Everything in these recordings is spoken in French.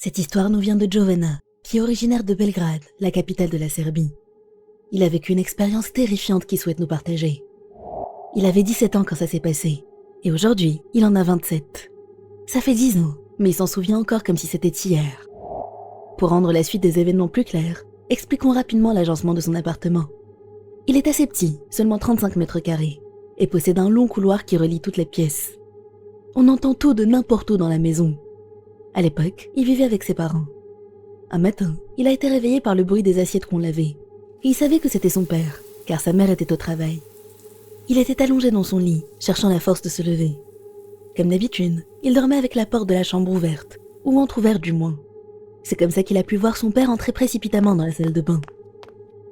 Cette histoire nous vient de Jovana, qui est originaire de Belgrade, la capitale de la Serbie. Il a vécu une expérience terrifiante qu'il souhaite nous partager. Il avait 17 ans quand ça s'est passé, et aujourd'hui, il en a 27. Ça fait 10 ans, mais il s'en souvient encore comme si c'était hier. Pour rendre la suite des événements plus claire, expliquons rapidement l'agencement de son appartement. Il est assez petit, seulement 35 mètres carrés, et possède un long couloir qui relie toutes les pièces. On entend tout de n'importe où dans la maison. À l'époque, il vivait avec ses parents. Un matin, il a été réveillé par le bruit des assiettes qu'on lavait. Et il savait que c'était son père, car sa mère était au travail. Il était allongé dans son lit, cherchant la force de se lever. Comme d'habitude, il dormait avec la porte de la chambre ouverte, ou entrouverte du moins. C'est comme ça qu'il a pu voir son père entrer précipitamment dans la salle de bain.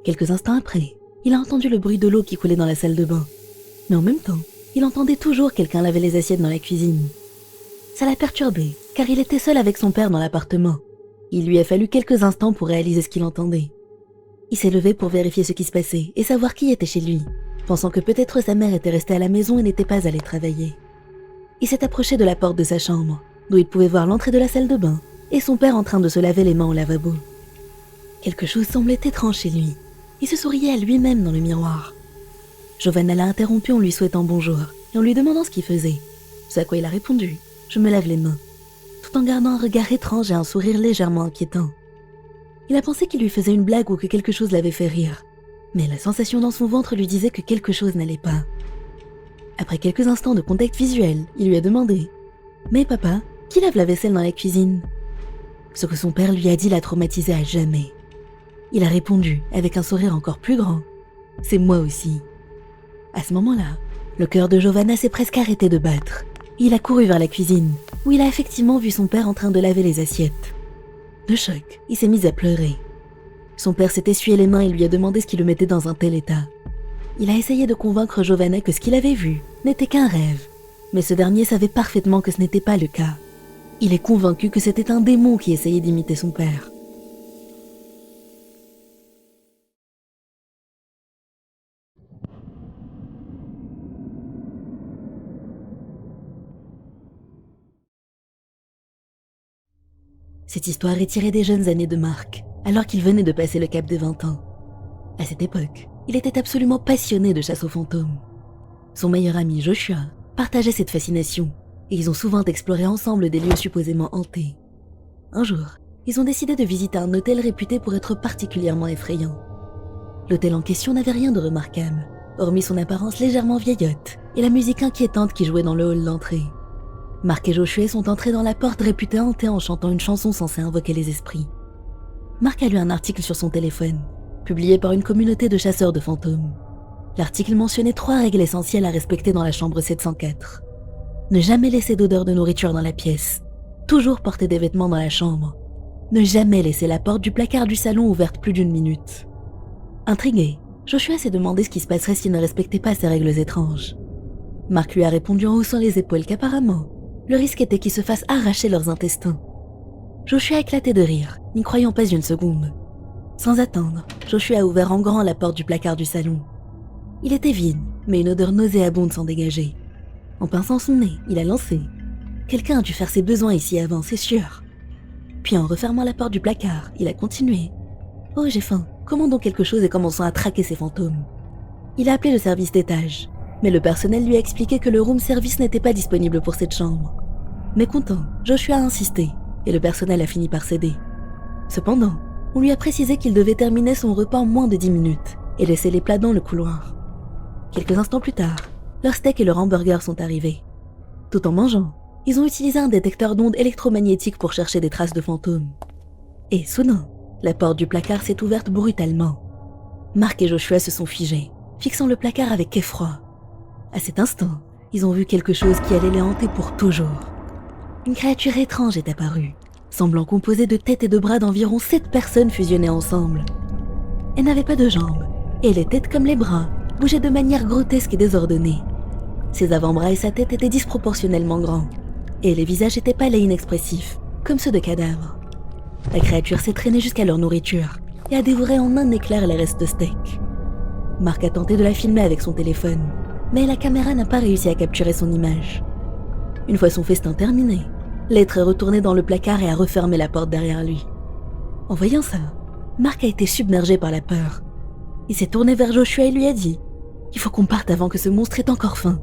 Quelques instants après, il a entendu le bruit de l'eau qui coulait dans la salle de bain. Mais en même temps, il entendait toujours quelqu'un laver les assiettes dans la cuisine. Ça l'a perturbé, car il était seul avec son père dans l'appartement. Il lui a fallu quelques instants pour réaliser ce qu'il entendait. Il s'est levé pour vérifier ce qui se passait et savoir qui était chez lui, pensant que peut-être sa mère était restée à la maison et n'était pas allée travailler. Il s'est approché de la porte de sa chambre, d'où il pouvait voir l'entrée de la salle de bain et son père en train de se laver les mains au lavabo. Quelque chose semblait étrange chez lui. Il se souriait à lui-même dans le miroir. Jovana l'a interrompu en lui souhaitant bonjour et en lui demandant ce qu'il faisait. Ce à quoi il a répondu « Je me lave les mains », tout en gardant un regard étrange et un sourire légèrement inquiétant. Il a pensé qu'il lui faisait une blague ou que quelque chose l'avait fait rire, mais la sensation dans son ventre lui disait que quelque chose n'allait pas. Après quelques instants de contact visuel, il lui a demandé « Mais papa, qui lave la vaisselle dans la cuisine ?» Ce que son père lui a dit l'a traumatisé à jamais. Il a répondu avec un sourire encore plus grand « C'est moi aussi ». À ce moment-là, le cœur de Jovana s'est presque arrêté de battre. Il a couru vers la cuisine, où il a effectivement vu son père en train de laver les assiettes. De choc, il s'est mis à pleurer. Son père s'est essuyé les mains et lui a demandé ce qui le mettait dans un tel état. Il a essayé de convaincre Jovana que ce qu'il avait vu n'était qu'un rêve, mais ce dernier savait parfaitement que ce n'était pas le cas. Il est convaincu que c'était un démon qui essayait d'imiter son père. Cette histoire est tirée des jeunes années de Marc, alors qu'il venait de passer le cap des 20 ans. À cette époque, il était absolument passionné de chasse aux fantômes. Son meilleur ami Joshua partageait cette fascination, et ils ont souvent exploré ensemble des lieux supposément hantés. Un jour, ils ont décidé de visiter un hôtel réputé pour être particulièrement effrayant. L'hôtel en question n'avait rien de remarquable, hormis son apparence légèrement vieillotte et la musique inquiétante qui jouait dans le hall d'entrée. Marc et Joshua sont entrés dans la porte réputée hantée en chantant une chanson censée invoquer les esprits. Marc a lu un article sur son téléphone, publié par une communauté de chasseurs de fantômes. L'article mentionnait 3 règles essentielles à respecter dans la chambre 704. Ne jamais laisser d'odeur de nourriture dans la pièce. Toujours porter des vêtements dans la chambre. Ne jamais laisser la porte du placard du salon ouverte plus d'1 minute. Intrigué, Joshua s'est demandé ce qui se passerait s'il ne respectait pas ces règles étranges. Marc lui a répondu en haussant les épaules qu'apparemment, le risque était qu'ils se fassent arracher leurs intestins. Joshua a éclaté de rire, n'y croyant pas une seconde. Sans attendre, Joshua a ouvert en grand la porte du placard du salon. Il était vide, mais une odeur nauséabonde s'en dégageait. En pinçant son nez, il a lancé « Quelqu'un a dû faire ses besoins ici avant, c'est sûr !» Puis en refermant la porte du placard, il a continué « Oh, j'ai faim, commandons quelque chose et commençons à traquer ces fantômes. » Il a appelé le service d'étage, mais le personnel lui a expliqué que le room service n'était pas disponible pour cette chambre. Mécontent, Joshua a insisté, et le personnel a fini par céder. Cependant, on lui a précisé qu'il devait terminer son repas en moins de 10 minutes, et laisser les plats dans le couloir. Quelques instants plus tard, leur steak et leur hamburger sont arrivés. Tout en mangeant, ils ont utilisé un détecteur d'ondes électromagnétiques pour chercher des traces de fantômes. Et soudain, la porte du placard s'est ouverte brutalement. Marc et Joshua se sont figés, fixant le placard avec effroi. À cet instant, ils ont vu quelque chose qui allait les hanter pour toujours. Une créature étrange est apparue, semblant composée de têtes et de bras d'environ 7 personnes fusionnées ensemble. Elle n'avait pas de jambes, et les têtes comme les bras bougeaient de manière grotesque et désordonnée. Ses avant-bras et sa tête étaient disproportionnellement grands, et les visages étaient pâles et inexpressifs, comme ceux de cadavres. La créature s'est traînée jusqu'à leur nourriture et a dévoré en un éclair les restes de steak. Marc a tenté de la filmer avec son téléphone, mais la caméra n'a pas réussi à capturer son image. Une fois son festin terminé, L'être est retourné dans le placard et a refermé la porte derrière lui. En voyant ça, Mark a été submergé par la peur. Il s'est tourné vers Joshua et lui a dit « Il faut qu'on parte avant que ce monstre ait encore faim. »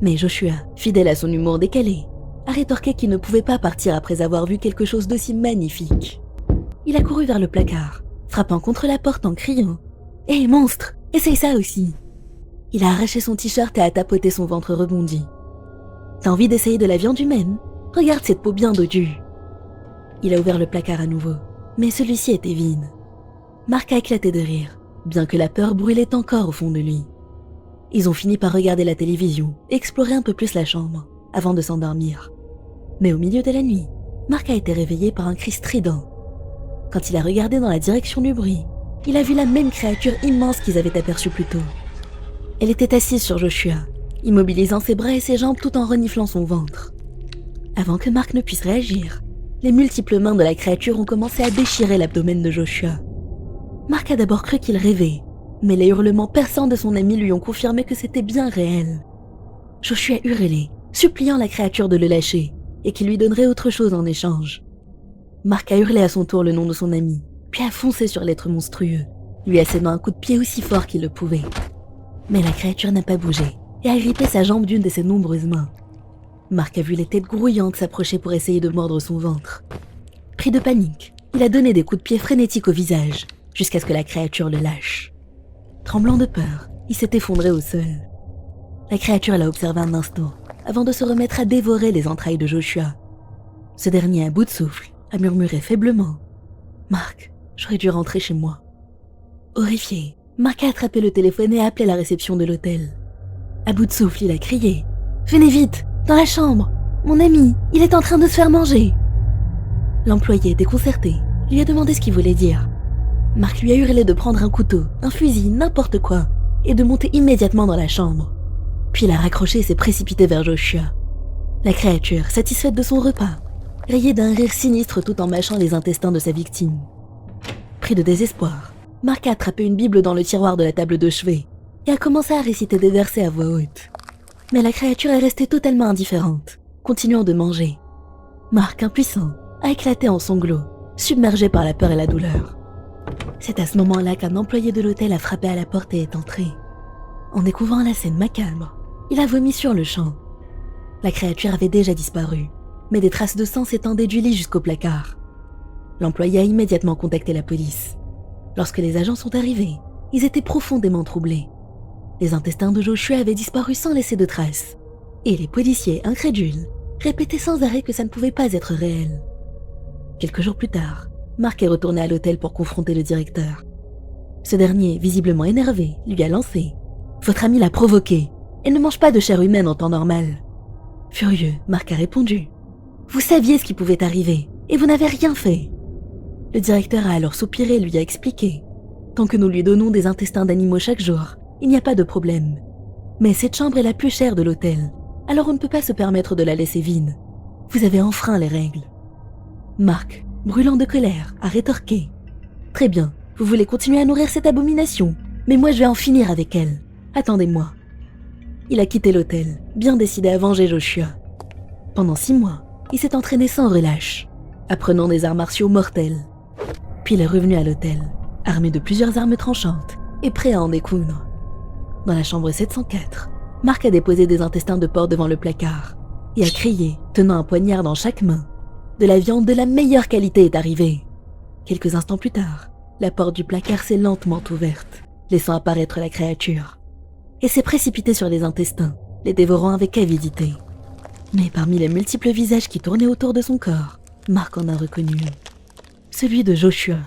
Mais Joshua, fidèle à son humour décalé, a rétorqué qu'il ne pouvait pas partir après avoir vu quelque chose d'aussi magnifique. Il a couru vers le placard, frappant contre la porte en criant « Hé, monstre, essaye ça aussi !» Il a arraché son t-shirt et a tapoté son ventre rebondi. « T'as envie d'essayer de la viande humaine ? Regarde cette peau bien dodue !» Il a ouvert le placard à nouveau, mais celui-ci était vide. Mark a éclaté de rire, bien que la peur brûlait encore au fond de lui. Ils ont fini par regarder la télévision et explorer un peu plus la chambre, avant de s'endormir. Mais au milieu de la nuit, Mark a été réveillé par un cri strident. Quand il a regardé dans la direction du bruit, il a vu la même créature immense qu'ils avaient aperçue plus tôt. Elle était assise sur Joshua, immobilisant ses bras et ses jambes tout en reniflant son ventre. Avant que Mark ne puisse réagir, les multiples mains de la créature ont commencé à déchirer l'abdomen de Joshua. Mark a d'abord cru qu'il rêvait, mais les hurlements perçants de son ami lui ont confirmé que c'était bien réel. Joshua hurlait, suppliant la créature de le lâcher, et qu'il lui donnerait autre chose en échange. Mark a hurlé à son tour le nom de son ami, puis a foncé sur l'être monstrueux, lui assénant un coup de pied aussi fort qu'il le pouvait. Mais la créature n'a pas bougé, et a grippé sa jambe d'une de ses nombreuses mains. Mark a vu les têtes grouillantes s'approcher pour essayer de mordre son ventre. Pris de panique, il a donné des coups de pied frénétiques au visage, jusqu'à ce que la créature le lâche. Tremblant de peur, il s'est effondré au sol. La créature l'a observé un instant, avant de se remettre à dévorer les entrailles de Joshua. Ce dernier, à bout de souffle, a murmuré faiblement « Mark, j'aurais dû rentrer chez moi. » Horrifié, Mark a attrapé le téléphone et a appelé la réception de l'hôtel. À bout de souffle, il a crié « Venez vite, dans la chambre! Mon ami, il est en train de se faire manger !» L'employé, déconcerté, lui a demandé ce qu'il voulait dire. Mark lui a hurlé de prendre un couteau, un fusil, n'importe quoi, et de monter immédiatement dans la chambre. Puis il a raccroché et s'est précipité vers Joshua. La créature, satisfaite de son repas, riait d'un rire sinistre tout en mâchant les intestins de sa victime. Pris de désespoir, Mark a attrapé une Bible dans le tiroir de la table de chevet et a commencé à réciter des versets à voix haute. Mais la créature est restée totalement indifférente, continuant de manger. Mark, impuissant, a éclaté en sanglots, submergé par la peur et la douleur. C'est à ce moment-là qu'un employé de l'hôtel a frappé à la porte et est entré. En découvrant la scène macabre, il a vomi sur le champ. La créature avait déjà disparu, mais des traces de sang s'étendaient du lit jusqu'au placard. L'employé a immédiatement contacté la police. Lorsque les agents sont arrivés, ils étaient profondément troublés. Les intestins de Joshua avaient disparu sans laisser de traces, et les policiers, incrédules, répétaient sans arrêt que ça ne pouvait pas être réel. Quelques jours plus tard, Mark est retourné à l'hôtel pour confronter le directeur. Ce dernier, visiblement énervé, lui a lancé « Votre ami l'a provoqué. Elle ne mange pas de chair humaine en temps normal. » Furieux, Mark a répondu « Vous saviez ce qui pouvait arriver, et vous n'avez rien fait. » Le directeur a alors soupiré et lui a expliqué « Tant que nous lui donnons des intestins d'animaux chaque jour, il n'y a pas de problème. Mais cette chambre est la plus chère de l'hôtel, alors on ne peut pas se permettre de la laisser vide. Vous avez enfreint les règles. » Mark, brûlant de colère, a rétorqué « Très bien, vous voulez continuer à nourrir cette abomination, mais moi je vais en finir avec elle. Attendez-moi. » Il a quitté l'hôtel, bien décidé à venger Joshua. Pendant 6 mois, il s'est entraîné sans relâche, apprenant des arts martiaux mortels. Puis il est revenu à l'hôtel, armé de plusieurs armes tranchantes et prêt à en découdre. Dans la chambre 704, Mark a déposé des intestins de porc devant le placard et a crié, tenant un poignard dans chaque main. De la viande de la meilleure qualité est arrivée. Quelques instants plus tard, la porte du placard s'est lentement ouverte, laissant apparaître la créature. Et s'est précipitée sur les intestins, les dévorant avec avidité. Mais parmi les multiples visages qui tournaient autour de son corps, Mark en a reconnu un. Celui de Joshua.